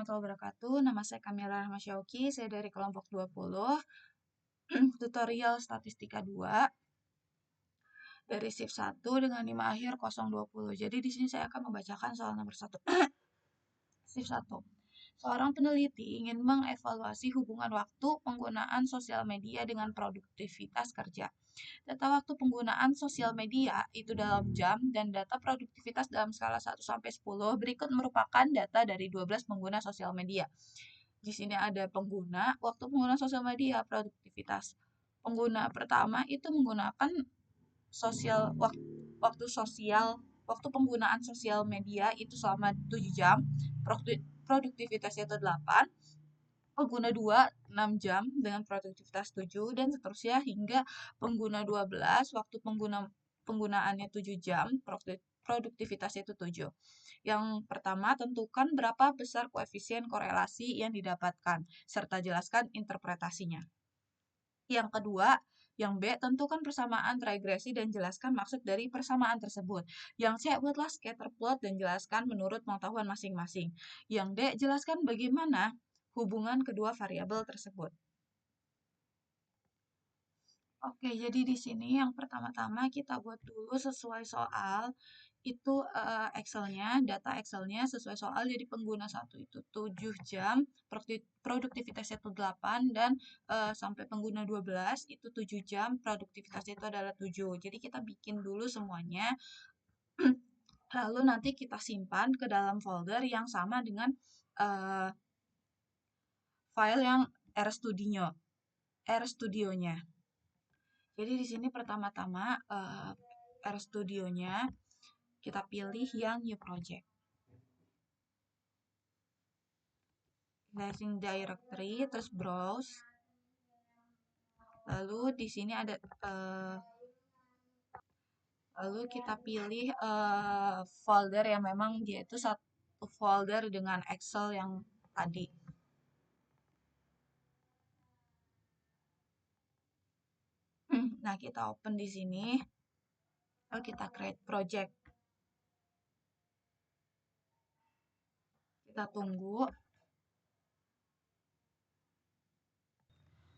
warahmatullahi wabarakatuh. Nama saya Kamila Rahmasyauki, saya dari kelompok 20, tutorial statistika 2 dari shift 1 dengan NIM akhir 020. Jadi di sini saya akan membacakan soal nomor 1. Shift 1. Seorang peneliti ingin mengevaluasi hubungan waktu penggunaan sosial media dengan produktivitas kerja. Data waktu penggunaan sosial media itu dalam jam dan data produktivitas dalam skala 1 sampai 10 berikut merupakan data dari 12 pengguna sosial media. Di sini ada pengguna, waktu pengguna sosial media, produktivitas. Pengguna pertama itu menggunakan waktu penggunaan sosial media itu selama 7 jam, produktivitasnya itu 8. Pengguna 2 6 jam dengan produktivitas 7 dan seterusnya hingga pengguna 12 waktu penggunaannya 7 jam, produktivitasnya itu 7. Yang pertama, tentukan berapa besar koefisien korelasi yang didapatkan serta jelaskan interpretasinya. Yang kedua, yang B, tentukan persamaan regresi dan jelaskan maksud dari persamaan tersebut. Yang C, buatlah scatter plot dan jelaskan menurut pengetahuan masing-masing. Yang D, jelaskan bagaimana hubungan kedua variabel tersebut. Oke, jadi di sini yang pertama-tama kita buat dulu sesuai soal itu Excel-nya, data Excel-nya sesuai soal. Jadi pengguna 1 itu 7 jam, produktivitasnya itu 8 dan sampai pengguna 12 itu 7 jam, produktivitasnya itu adalah 7. Jadi kita bikin dulu semuanya. Lalu nanti kita simpan ke dalam folder yang sama dengan file yang RStudio-nya. Jadi di sini pertama-tama RStudio-nya kita pilih yang new project. Blazing directory, terus browse. Lalu di sini ada lalu kita pilih folder yang memang dia itu satu folder dengan Excel yang tadi. Nah, kita open di sini. Lalu kita create project. Kita tunggu.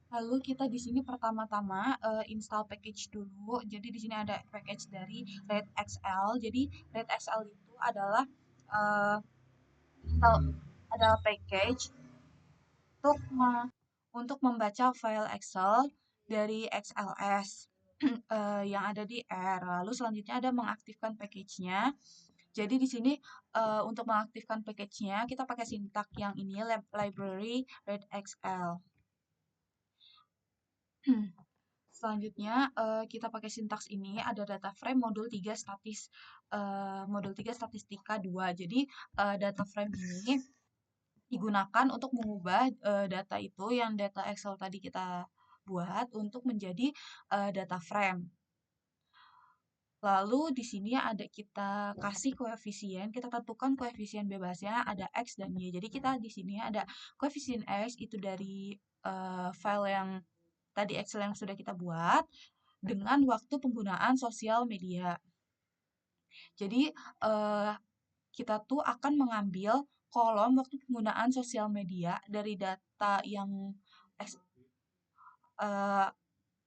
Lalu kita di sini pertama-tama install package dulu. Jadi di sini ada package dari RedXL. Jadi RedXL itu adalah package untuk membaca file Excel dari XLS yang ada di R. Lalu selanjutnya ada mengaktifkan package-nya. Jadi di sini untuk mengaktifkan package-nya kita pakai sintak yang ini library redxl. Selanjutnya kita pakai sintaks ini ada data frame modul 3 statistika 2. Jadi data frame ini digunakan untuk mengubah data itu yang data Excel tadi kita buat untuk menjadi data frame. Lalu di sini ada kita kasih koefisien, kita tentukan koefisien bebasnya ada X dan Y. Jadi kita di sini ada koefisien X itu dari file yang tadi Excel yang sudah kita buat dengan waktu penggunaan sosial media. Jadi kita tuh akan mengambil kolom waktu penggunaan sosial media dari data yang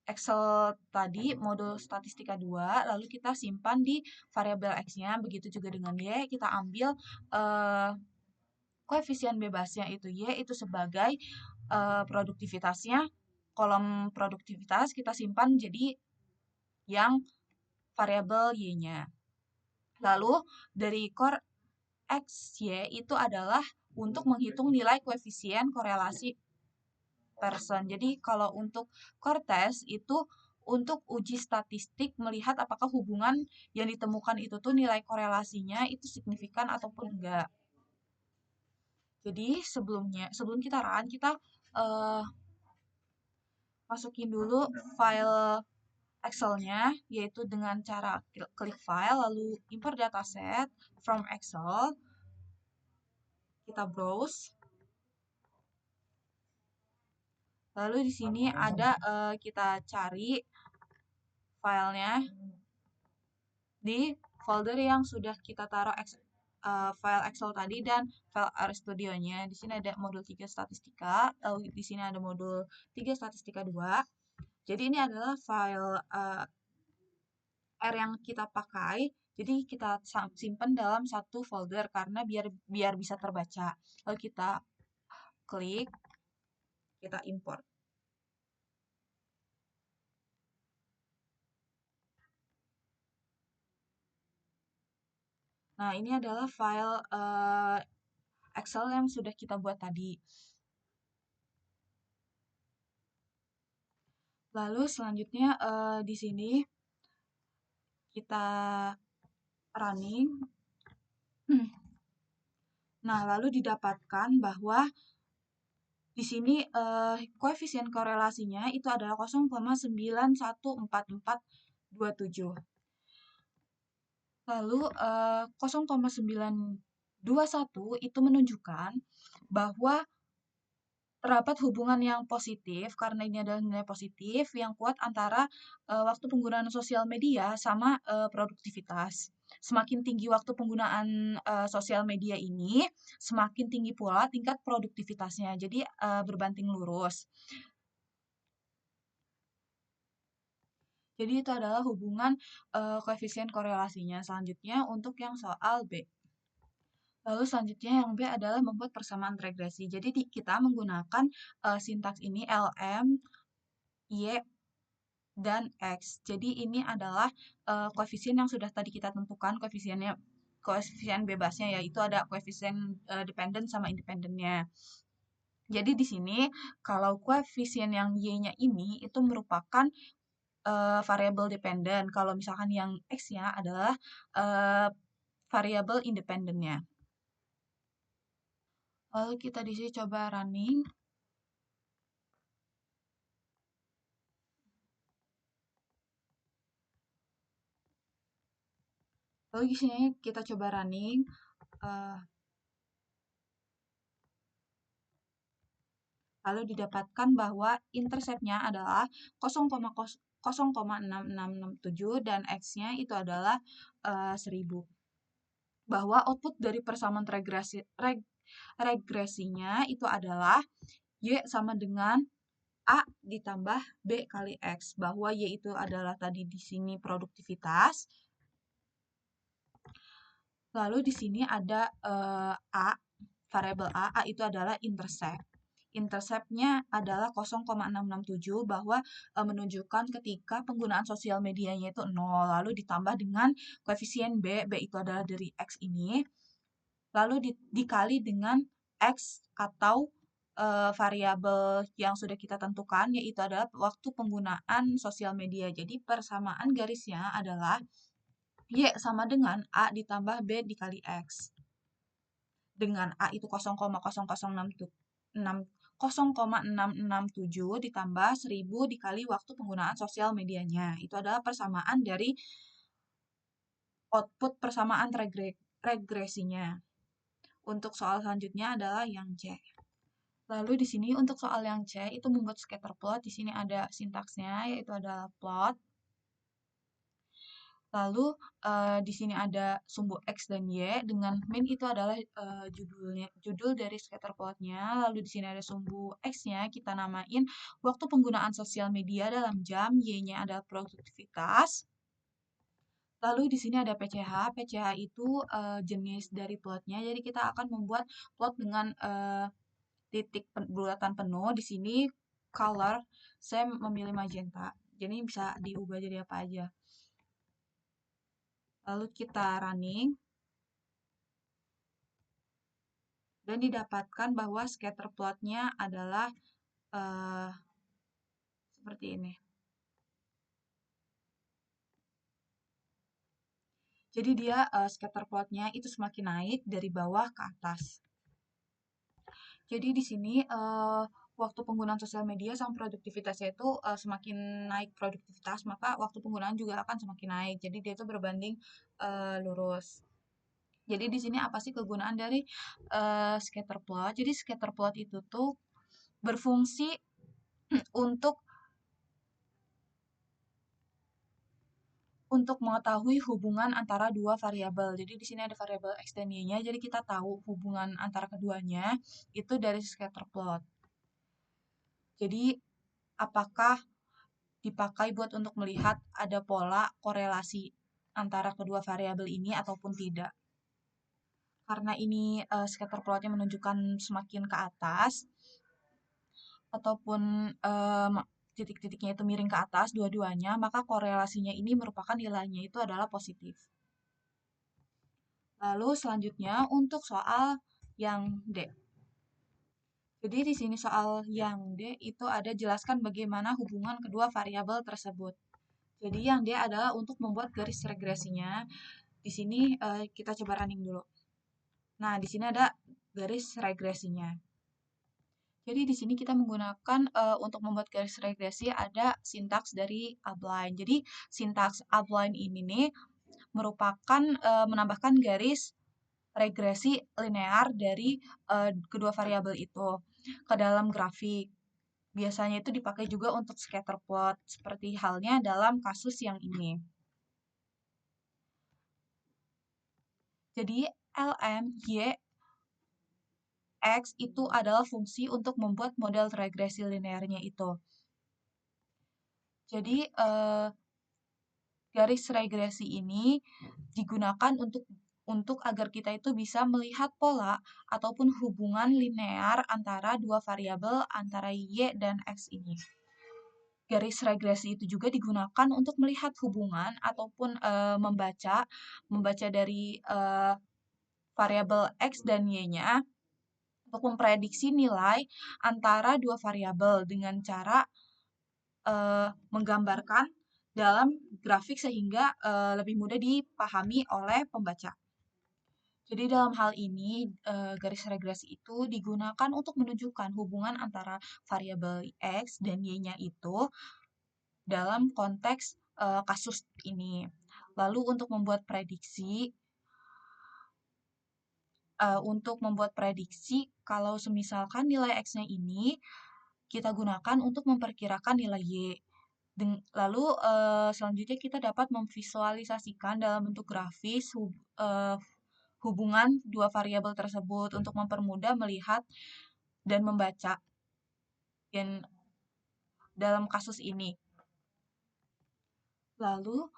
Excel tadi, modul statistika 2, lalu kita simpan di variabel X-nya, begitu juga dengan Y, kita ambil koefisien bebasnya itu Y, itu sebagai produktivitasnya, kolom produktivitas kita simpan jadi yang variabel Y-nya. Lalu dari core XY itu adalah untuk menghitung nilai koefisien korelasi person. Jadi kalau untuk core test itu untuk uji statistik melihat apakah hubungan yang ditemukan itu tuh nilai korelasinya itu signifikan ataupun enggak. Jadi sebelum kita run, kita masukin dulu file Excel-nya, yaitu dengan cara klik file, lalu import dataset from Excel, kita browse. Lalu di sini ada kita cari filenya di folder yang sudah kita taruh file Excel tadi dan file RStudio-nya. Di sini ada modul 3 statistika, lalu di sini ada modul 3 statistika 2. Jadi ini adalah file R yang kita pakai. Jadi kita simpan dalam satu folder karena biar bisa terbaca. Lalu kita klik, kita import. Nah, ini adalah file Excel yang sudah kita buat tadi. Lalu selanjutnya di sini kita running. Nah, lalu didapatkan bahwa di sini koefisien korelasinya itu adalah 0,914427. Lalu 0,921 itu menunjukkan bahwa terdapat hubungan yang positif karena ini adalah nilai positif yang kuat antara waktu penggunaan sosial media sama produktivitas. Semakin tinggi waktu penggunaan sosial media ini, semakin tinggi pula tingkat produktivitasnya. Jadi berbanding lurus. Jadi itu adalah hubungan koefisien korelasinya. Selanjutnya untuk yang soal B. Lalu selanjutnya yang B adalah membuat persamaan regresi. Jadi kita menggunakan sintaks ini LM, Y, dan X. Jadi ini adalah koefisien yang sudah tadi kita tentukan, koefisien bebasnya yaitu ada koefisien dependent sama independennya. Jadi di sini kalau koefisien yang Y-nya ini itu merupakan variabel dependent. Kalau misalkan yang X-nya adalah variabel independennya. Lalu kita di sini coba running. Lalu di sini kita coba running. Lalu didapatkan bahwa interceptnya adalah 0,6667 dan X-nya itu adalah 1000. Bahwa output dari persamaan regresinya itu adalah Y sama dengan A ditambah B kali X. Bahwa Y itu adalah tadi di sini produktivitas. Lalu di sini ada A, variabel A itu adalah intercept. Interceptnya adalah 0,667 bahwa menunjukkan ketika penggunaan sosial medianya itu 0, lalu ditambah dengan koefisien B itu adalah dari X ini, lalu dikali dengan X atau variabel yang sudah kita tentukan, yaitu adalah waktu penggunaan sosial media. Jadi persamaan garisnya adalah Y sama dengan A ditambah B dikali X. Dengan A itu 0,667 ditambah 1000 dikali waktu penggunaan sosial medianya. Itu adalah persamaan dari output persamaan regresinya. Untuk soal selanjutnya adalah yang C. Lalu di sini untuk soal yang C itu membuat scatter plot. Di sini ada sintaksnya yaitu adalah plot. Lalu di sini ada sumbu X dan Y dengan min itu adalah judul dari scatter plotnya. Lalu di sini ada sumbu X-nya kita namain waktu penggunaan sosial media dalam jam, Y-nya adalah produktivitas. Lalu di sini ada PCH. PCH itu jenis dari plotnya. Jadi kita akan membuat plot dengan titik bulatan penuh. Di sini color saya memilih magenta. Jadi bisa diubah jadi apa aja. Lalu kita running. Dan didapatkan bahwa scatter plotnya adalah seperti ini. Jadi dia scatter plotnya itu semakin naik dari bawah ke atas. Jadi di sini waktu penggunaan sosial media sama produktivitasnya itu semakin naik produktivitas, maka waktu penggunaan juga akan semakin naik. Jadi dia itu berbanding lurus. Jadi di sini apa sih kegunaan dari scatter plot? Jadi scatter plot itu tuh berfungsi untuk untuk mengetahui hubungan antara dua variabel. Jadi di sini ada variabel x dan y-nya, jadi kita tahu hubungan antara keduanya itu dari scatter plot. Jadi apakah dipakai buat untuk melihat ada pola korelasi antara kedua variabel ini ataupun tidak. Karena ini scatter plotnya menunjukkan semakin ke atas, ataupun titik-titiknya itu miring ke atas dua-duanya, maka korelasinya ini merupakan nilainya itu adalah positif. Lalu selanjutnya untuk soal yang D. Jadi di sini soal yang D itu ada jelaskan bagaimana hubungan kedua variabel tersebut. Jadi yang D adalah untuk membuat garis regresinya. Di sini kita coba running dulu. Nah, di sini ada garis regresinya. Jadi di sini kita menggunakan untuk membuat garis regresi ada sintaks dari upline. Jadi sintaks upline ini nih merupakan menambahkan garis regresi linear dari kedua variabel itu ke dalam grafik. Biasanya itu dipakai juga untuk scatter plot, seperti halnya dalam kasus yang ini. Jadi lm y x itu adalah fungsi untuk membuat model regresi linearnya itu. Jadi garis regresi ini digunakan untuk agar kita itu bisa melihat pola ataupun hubungan linear antara dua variabel antara y dan x ini. Garis regresi itu juga digunakan untuk melihat hubungan ataupun membaca dari variabel x dan y-nya untuk memprediksi nilai antara dua variabel dengan cara menggambarkan dalam grafik sehingga lebih mudah dipahami oleh pembaca. Jadi dalam hal ini garis regresi itu digunakan untuk menunjukkan hubungan antara variabel x dan y-nya itu dalam konteks kasus ini. Lalu untuk membuat prediksi, kalau semisalkan nilai x-nya ini kita gunakan untuk memperkirakan nilai y. Lalu selanjutnya kita dapat memvisualisasikan dalam bentuk grafis hubungan dua variabel tersebut untuk mempermudah melihat dan membaca dalam kasus ini. Lalu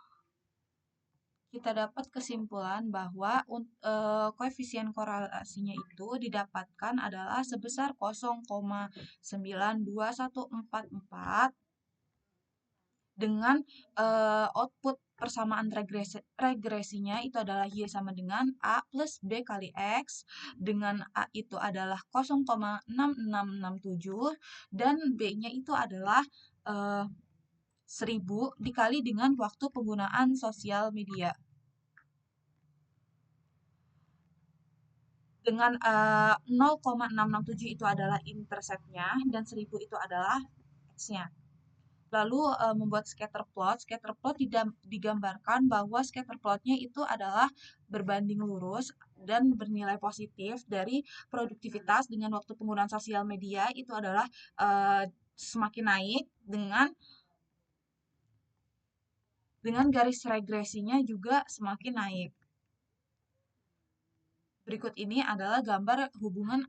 kita dapat kesimpulan bahwa koefisien korelasinya itu didapatkan adalah sebesar 0,92144 dengan output persamaan regresinya itu adalah Y sama dengan A plus B kali X, dengan A itu adalah 0,6667 dan B-nya itu adalah 1000 dikali dengan waktu penggunaan sosial media. Dengan 0,667 itu adalah interceptnya dan 1000 itu adalah X-nya. Lalu membuat scatter plot digambarkan bahwa scatter plotnya itu adalah berbanding lurus dan bernilai positif dari produktivitas dengan waktu penggunaan sosial media itu adalah semakin naik dengan garis regresinya juga semakin naik. Berikut ini adalah gambar hubungan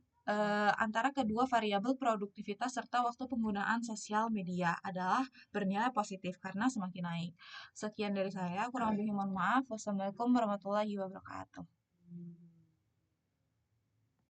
antara kedua variabel produktivitas serta waktu penggunaan sosial media adalah bernilai positif karena semakin naik. Sekian dari saya, kurang lebih mohon maaf. Wassalamualaikum warahmatullahi wabarakatuh.